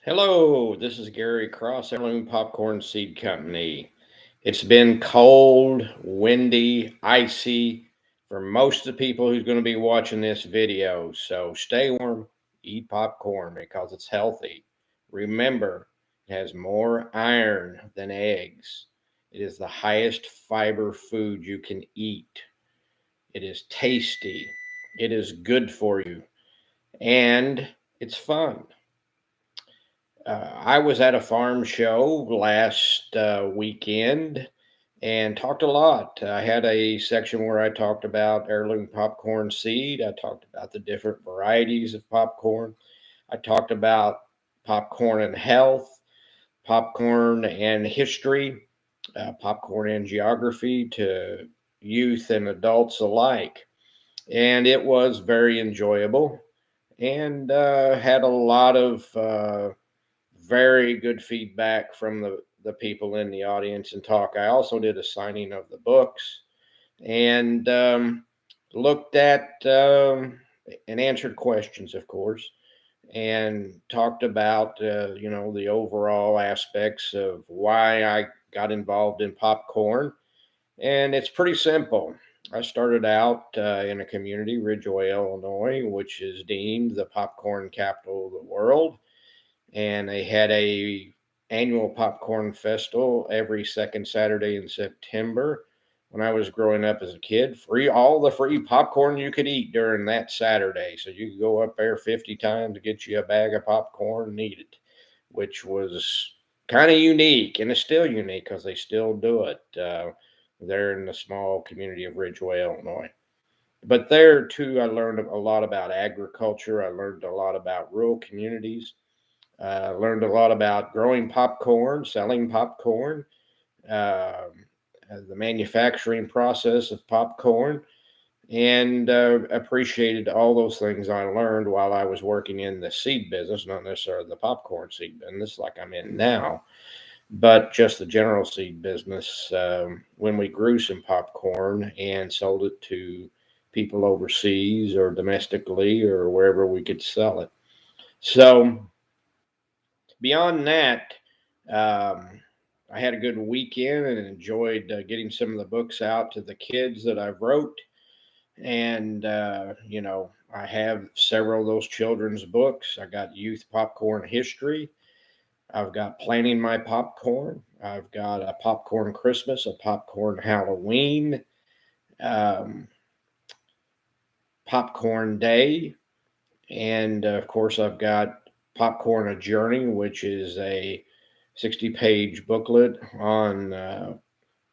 Hello, this is Gary Cross, Heirloom Popcorn Seed Company. It's been cold, windy, icy for most of the people who's going to be watching this video. So stay warm, eat popcorn because it's healthy. Remember, it has more iron than eggs. It is the highest fiber food you can eat. It is tasty. It is good for you. And it's fun. I was at a farm show last weekend and talked a lot. I had a section where I talked about heirloom popcorn seed. I talked about the different varieties of popcorn. I talked about popcorn and health, popcorn and history, popcorn and geography to youth and adults alike. And it was very enjoyable and had a lot of very good feedback from the people in the audience and talk. I also did a signing of the books and looked at and answered questions, of course, and talked about the overall aspects of why I got involved in popcorn. And it's pretty simple. I started out in a community, Ridgeway, Illinois, which is deemed the popcorn capital of the world, and they had a annual popcorn festival every second Saturday in September. When I was growing up as a kid, free all the free popcorn you could eat during that Saturday. So you could go up there 50 times to get you a bag of popcorn and eat it, which was kind of unique, and it's still unique because they still do it. There in the small community of Ridgeway, Illinois. But there too, I learned a lot about agriculture. I learned a lot about rural communities. Learned a lot about growing popcorn, selling popcorn, um, the manufacturing process of popcorn, and appreciated all those things I learned while I was working in the seed business, not necessarily the popcorn seed business like I'm in now, but just the general seed business when we grew some popcorn and sold it to people overseas or domestically or wherever we could sell it. So, beyond that, um, I had a good weekend and enjoyed getting some of the books out to the kids that I wrote. And, I have several of those children's books. I got Youth Popcorn History. I've got Planning My Popcorn. I've got a Popcorn Christmas, a Popcorn Halloween, um, Popcorn Day. And of course, I've got Popcorn A Journey, which is a 60-page booklet on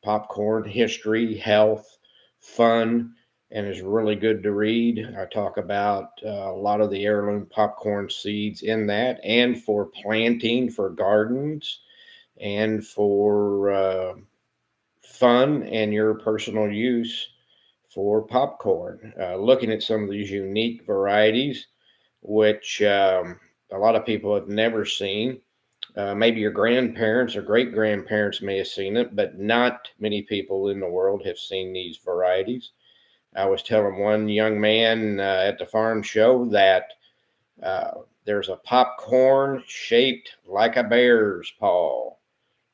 popcorn history, health, fun, and is really good to read. I talk about a lot of the heirloom popcorn seeds in that, and for planting for gardens, and for fun and your personal use for popcorn. Looking at some of these unique varieties, which a lot of people have never seen. Maybe your grandparents or great grandparents may have seen it, but not many people in the world have seen these varieties. I was telling one young man at the farm show that uh, there's a popcorn shaped like a bear's paw.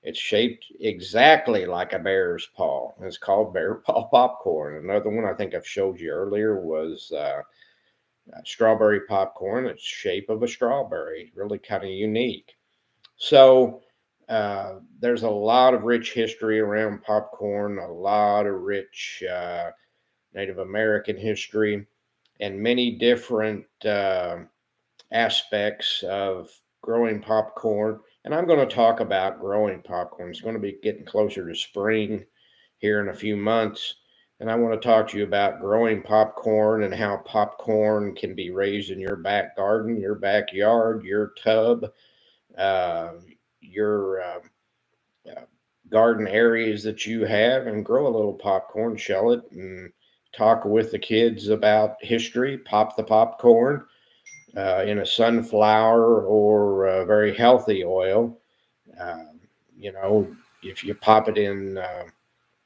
It's shaped exactly like a bear's paw. It's called bear paw popcorn. Another one I think I've showed you earlier was strawberry popcorn. It's shape of a strawberry, really kind of unique. So there's a lot of rich history around popcorn, a lot of rich Native American history, and many different aspects of growing popcorn. And I'm going to talk about growing popcorn. It's going to be getting closer to spring here in a few months. And I want to talk to you about growing popcorn and how popcorn can be raised in your back garden, your backyard, your tub, uh, your uh, garden areas that you have, and grow a little popcorn, shell it, and talk with the kids about history. Pop the popcorn in a sunflower or a very healthy oil. Um, you know, if you pop it in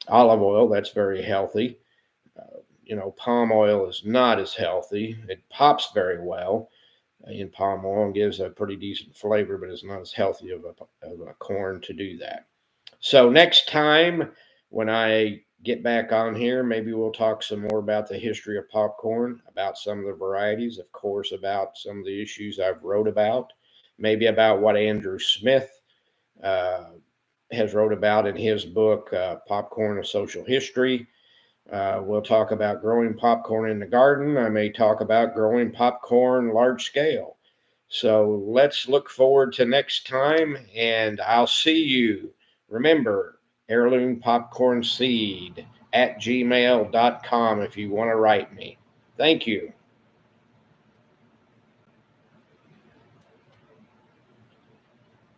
olive oil, that's very healthy. Palm oil is not as healthy. It pops very well, in palm oil and gives a pretty decent flavor, but it's not as healthy of a corn to do that. So next time when I get back on here, maybe we'll talk some more about the history of popcorn, about some of the varieties, of course, about some of the issues I've wrote about, maybe about what Andrew Smith uh, has wrote about in his book, Popcorn: A Social History. We'll talk about growing popcorn in the garden. I may talk about growing popcorn large scale. So let's look forward to next time, and I'll see you. Remember, heirloom popcorn seed at gmail.com if you want to write me. Thank you.